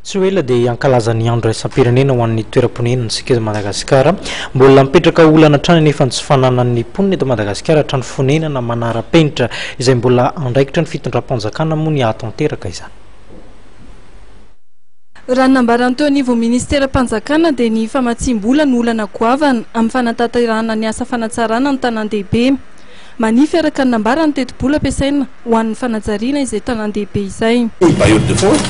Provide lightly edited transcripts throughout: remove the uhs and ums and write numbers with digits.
tsy hoe ela dia ankalazany andro raisam-pirenena ho an'ny toeram-ponenana sika Madagasikara mbola mipetraka olana trany nefa tsy fananan'ny mponina eto Madagasikara trano fonenana manara-penitra izay mbola andraikitra ny fitondram-panjakana moa ny ahatanteraka izany. Raha nambaran'ny teo anivon'ny ministera-panjakana dia ny famatsim-bola ny olana goavana amin'ny fanatanterahana ny asa fanatsarana ny tanan-dehibe. Manify araka ny nambarany teti-bola ampiasaina ho an'ny fanajariana izay tanan-dehibe izay. Bailleur de fonds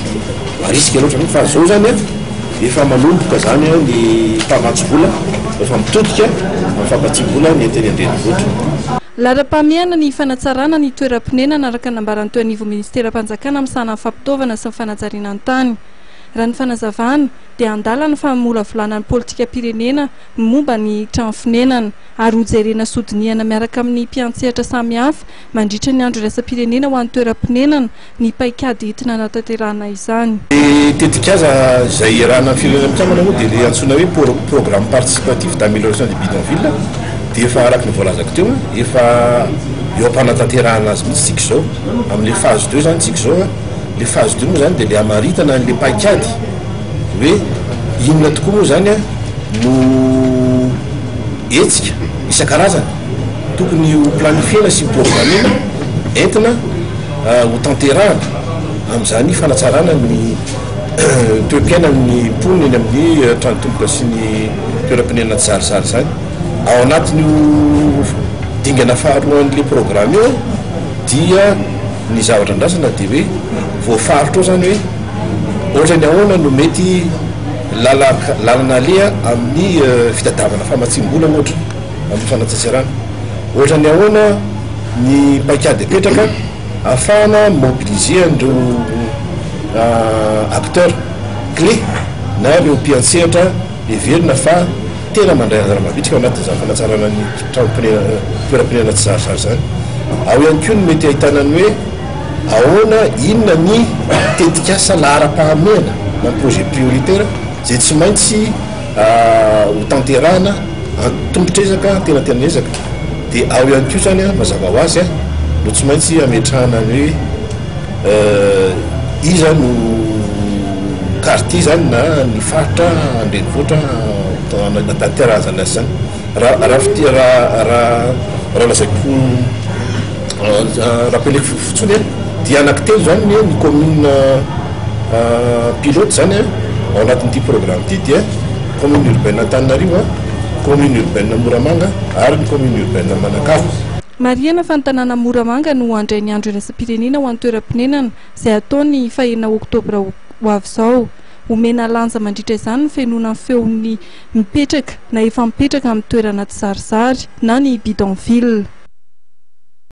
risque loatra fa zao zany efa manomboka zany ny mpamatsi-bola efa mitodika amin'ny famatsim-bola ny enteny an-drenivohitra. Lara-pameana ny fanatsarana ny toeram-ponenana araka ny nambarany teo anivon'ny ministera-panjakana amin'ny sahanan'ny fampitaovana sy ny fanajariana ny tany. Raha ny fanazavana dia andala ny famolavolana ny politika pirenena momba ny trano fonenana ary hojerena sodiniana miaraka amin'ny mpiantsehatra samihafa mandritra ny andro raisam-pirenena ho an'ny toeram-ponenana ny paikady entina natanterahana izany. Tetikaza izay rahana ny firenena mikamana moa dia le antsoina hoe programme participatif d'amélioration des bidonvilles dia efa araka ny voalazako teo efa eo am-panatanterahana azy mihitsy tsika zao amin'le phase 2 zany tsika zao. Le phase 2 moa zany dia le amaritana n'le paikady hoe inona tokoa moa zany no etsika isan-karazany tokony ho planifiena sy programmena entina ho tanterahana amin'izany fanatsarana ny toe-piainan'ny mponina eny amin'ny trano tomboka sy ny toeram-ponenana tsarisary zany. Ao anatin'io dingana faharoa an'le programme io dia ny zavatra andrasana dia hoe voafaritra zany hoe ohatra ny ahoana no mety lalana leha amin'ny fitadiavana famatsim-bola ohatra amin'ny fanatsarana. Ohatra ny ahoana ny paikady apetraka ahafahana mobiliser an'ireo acteur clé na ireo mpiantsehatra heverina fa tena mandray anjara mavitsika ao anatin'izany fanatsarana ny toeram-ponenana tsy zarisary zany. Ao ihany koa no mety ahitanany hoe ahoana inona ny tetikasa lahara-pahamena na projet prioritaire zay tsy maintsy ho tanterahana tombotrezaka tenatenanezaka dia ao ihany koa zany mazava ho azy no tsy maintsy ametrahana ny hoe iza no quartier zany na ny faritra an-drenivohitra natanterahazany azy zany raha lazaiko rappeleko fotsiny dia anankitelo zany ny commune pilote zany ao anatin'ity programme ity dia commune urbaine Antananarivo, commune urbaine Moramanga ary ny commune urbaine Manakava. Mariana fa ny tanàna Moramanga no handray ny andro raisam-pirenena ho an'ny toeram-ponenana izay ataony 2 oktobra ho avy izao. Omena lanja mandritra izany ny fihainoana feon'ny mipetraka na efa mipetraka amin'ny toerana tsy zarisary na ny bidonville.